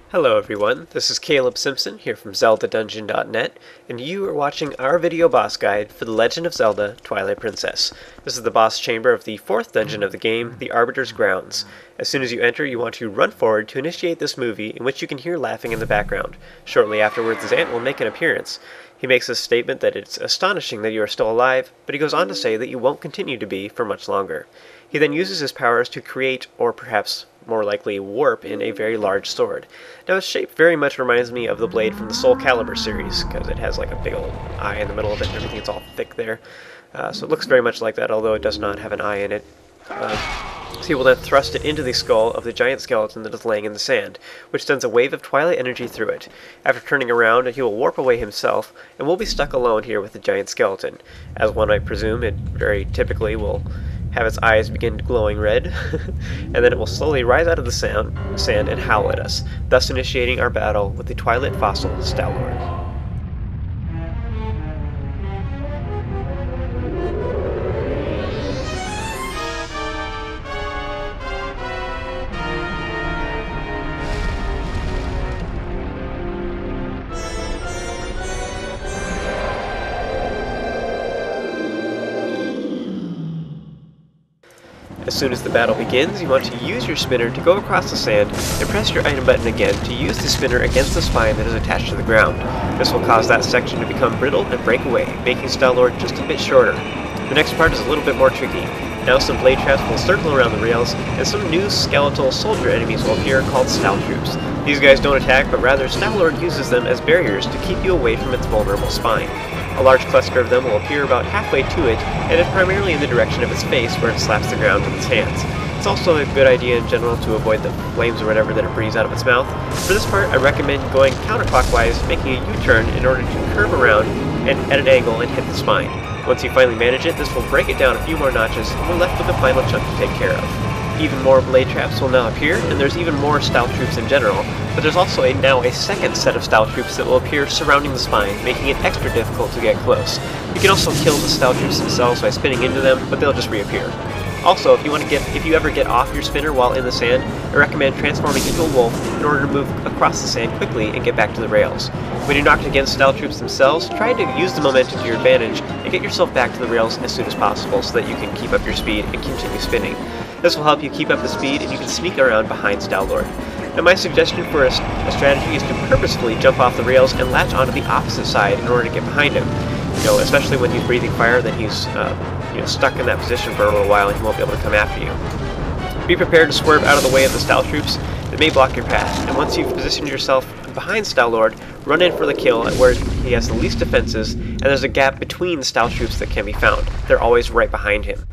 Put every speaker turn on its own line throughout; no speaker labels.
Hello everyone, this is Caleb Simpson here from ZeldaDungeon.net, and you are watching our video boss guide for The Legend of Zelda: Twilight Princess. This is the boss chamber of the 4th dungeon of the game, the Arbiter's Grounds. As soon as you enter, you want to run forward to initiate this movie, in which you can hear laughing in the background. Shortly afterwards, Zant will make an appearance. He makes a statement that it's astonishing that you are still alive, but he goes on to say that you won't continue to be for much longer. He then uses his powers to create, or perhaps more likely warp, in a very large sword. Now its shape very much reminds me of the blade from the Soul Calibur series, because it has like a big old eye in the middle of it and everything's all thick there. So it looks very much like that, although it does not have an eye in it. So he will then thrust it into the skull of the giant skeleton that is laying in the sand, which sends a wave of Twilight energy through it. After turning around, he will warp away himself, and we'll be stuck alone here with the giant skeleton. As one might presume, it very typically will have its eyes begin glowing red, and then it will slowly rise out of the sand and howl at us, thus initiating our battle with the Twilight fossil, Stallord. As soon as the battle begins, you want to use your spinner to go across the sand and press your item button again to use the spinner against the spine that is attached to the ground. This will cause that section to become brittle and break away, making Stallord just a bit shorter. The next part is a little bit more tricky. Now some blade traps will circle around the rails, and some new skeletal soldier enemies will appear called Staltroops. These guys don't attack, but rather Stallord uses them as barriers to keep you away from its vulnerable spine. A large cluster of them will appear about halfway to it, and is primarily in the direction of its face where it slaps the ground with its hands. It's also a good idea in general to avoid the flames or whatever that it breathes out of its mouth. For this part, I recommend going counterclockwise, making a U-turn in order to curve around and at an angle and hit the spine. Once you finally manage it, this will break it down a few more notches, and we're left with the final chunk to take care of. Even more blade traps will now appear, and there's even more Staltroops in general, but there's also now a second set of Staltroops that will appear surrounding the spine, making it extra difficult to get close. You can also kill the Staltroops themselves by spinning into them, but they'll just reappear. Also, if you ever get off your spinner while in the sand, I recommend transforming into a wolf in order to move across the sand quickly and get back to the rails. When you're knocked against Staltroops themselves, try to use the momentum to your advantage and get yourself back to the rails as soon as possible so that you can keep up your speed and continue spinning. This will help you keep up the speed, and you can sneak around behind Stallord. Now my suggestion for a strategy is to purposefully jump off the rails and latch onto the opposite side in order to get behind him. Especially when he's breathing fire, then he's stuck in that position for a little while and he won't be able to come after you. Be prepared to swerve out of the way of the Staltroops that may block your path, and once you've positioned yourself behind Stallord, run in for the kill at where he has the least defenses, and there's a gap between the Staltroops that can be found. They're always right behind him.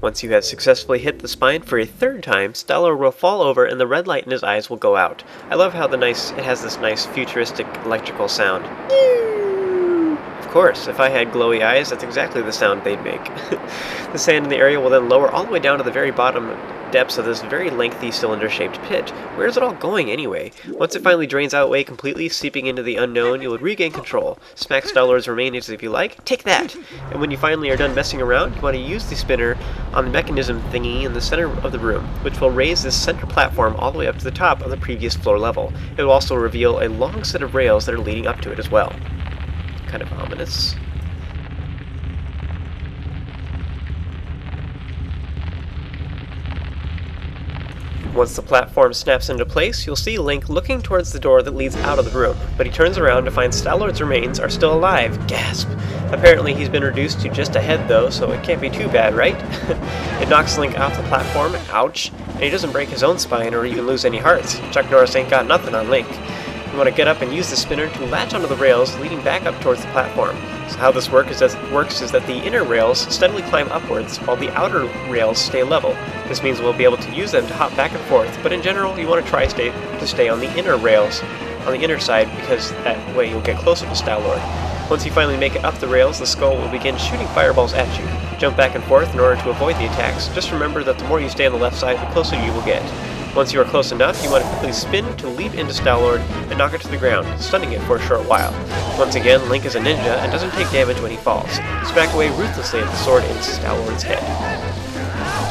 Once you have successfully hit the spine for a third time, Stallord will fall over and the red light in his eyes will go out. I love how it has this nice futuristic electrical sound. Of course, if I had glowy eyes, that's exactly the sound they'd make. The sand in the area will then lower all the way down to the very bottom depths of this very lengthy cylinder-shaped pit. Where is it all going anyway? Once it finally drains out away completely, seeping into the unknown, you will regain control. Smack Stallord's remains if you like. Take that! And when you finally are done messing around, you want to use the spinner on the mechanism thingy in the center of the room, which will raise this center platform all the way up to the top of the previous floor level. It will also reveal a long set of rails that are leading up to it as well. Kind of ominous. Once the platform snaps into place, you'll see Link looking towards the door that leads out of the room, but he turns around to find Stallord's remains are still alive. Gasp! Apparently he's been reduced to just a head though, so it can't be too bad, right? It knocks Link off the platform, ouch, and he doesn't break his own spine or even lose any hearts. Chuck Norris ain't got nothing on Link. You want to get up and use the spinner to latch onto the rails leading back up towards the platform. So how this works is that the inner rails steadily climb upwards while the outer rails stay level. This means we'll be able to use them to hop back and forth, but in general you want to try to stay on the inner rails, on the inner side, because that way you'll get closer to Stallord. Once you finally make it up the rails, the skull will begin shooting fireballs at you. Jump back and forth in order to avoid the attacks. Just remember that the more you stay on the left side, the closer you will get. Once you are close enough, you want to quickly spin to leap into Stallord and knock it to the ground, stunning it for a short while. Once again, Link is a ninja and doesn't take damage when he falls. Smack away ruthlessly at the sword into Stallord's head.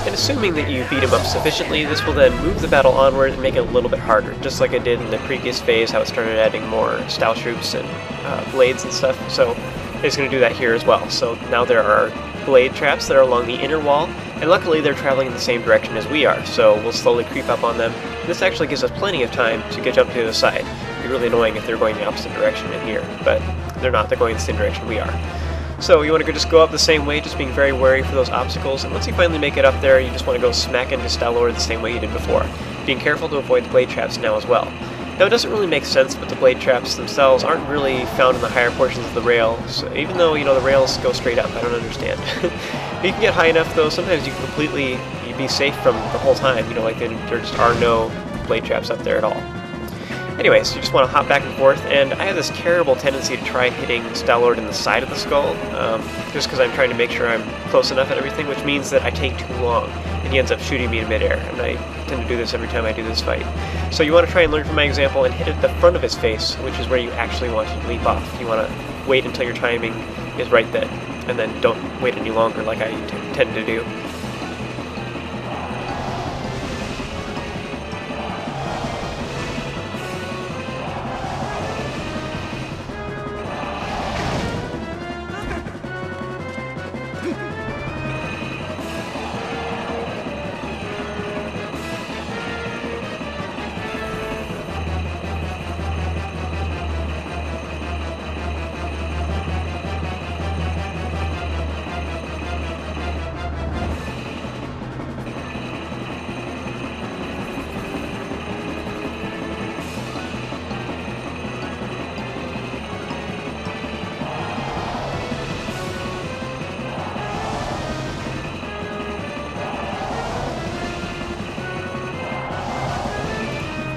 And assuming that you beat him up sufficiently, this will then move the battle onward and make it a little bit harder, just like it did in the previous phase, how it started adding more Staltroops and blades and stuff. So it's going to do that here as well. So now there are blade traps that are along the inner wall, and luckily they're traveling in the same direction as we are, so we'll slowly creep up on them. This actually gives us plenty of time to get jump to the other side. It'd be really annoying if they're going the opposite direction in here, but they're not, they're going the same direction we are. So you want to just go up the same way, just being very wary for those obstacles, and once you finally make it up there, you just want to go smack into Stallord the same way you did before, being careful to avoid the blade traps now as well. Now it doesn't really make sense, but the blade traps themselves aren't really found in the higher portions of the rail, so even though, the rails go straight up, I don't understand. You can get high enough though, sometimes you can you'd be safe from the whole time, like there just are no blade traps up there at all. Anyways, you just want to hop back and forth, and I have this terrible tendency to try hitting Stallord in the side of the skull, just because I'm trying to make sure I'm close enough at everything, which means that I take too long, and he ends up shooting me in midair, and I tend to do this every time I do this fight. So you want to try and learn from my example and hit it at the front of his face, which is where you actually want to leap off. You want to wait until your timing is right then, and then don't wait any longer like I tend to do.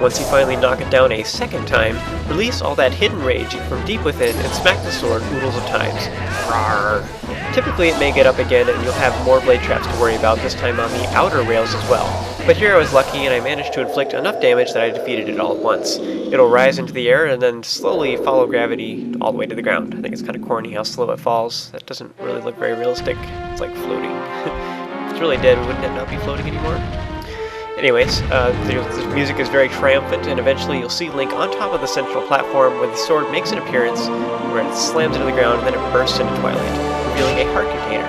Once you finally knock it down a second time, release all that hidden rage from deep within and smack the sword oodles of times. Rawr. Typically it may get up again and you'll have more blade traps to worry about, this time on the outer rails as well. But here I was lucky and I managed to inflict enough damage that I defeated it all at once. It'll rise into the air and then slowly follow gravity all the way to the ground. I think it's kind of corny how slow it falls. That doesn't really look very realistic. It's like floating. If it's really dead, wouldn't it not be floating anymore? Anyways, the music is very triumphant, and eventually you'll see Link on top of the central platform where the sword makes an appearance, where it slams into the ground, and then it bursts into Twilight, revealing a heart container.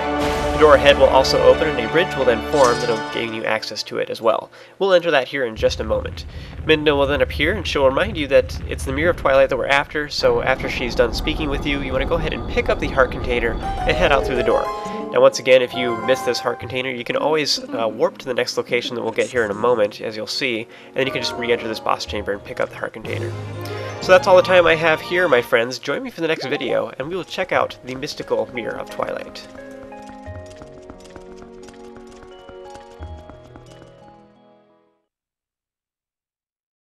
The door ahead will also open, and a bridge will then form that'll gain you access to it as well. We'll enter that here in just a moment. Midna will then appear, and she'll remind you that it's the Mirror of Twilight that we're after, so after she's done speaking with you, you want to go ahead and pick up the heart container and head out through the door. Now once again, if you miss this heart container, you can always warp to the next location that we'll get here in a moment, as you'll see, and then you can just re-enter this boss chamber and pick up the heart container. So that's all the time I have here, my friends. Join me for the next video, and we will check out the mystical Mirror of Twilight.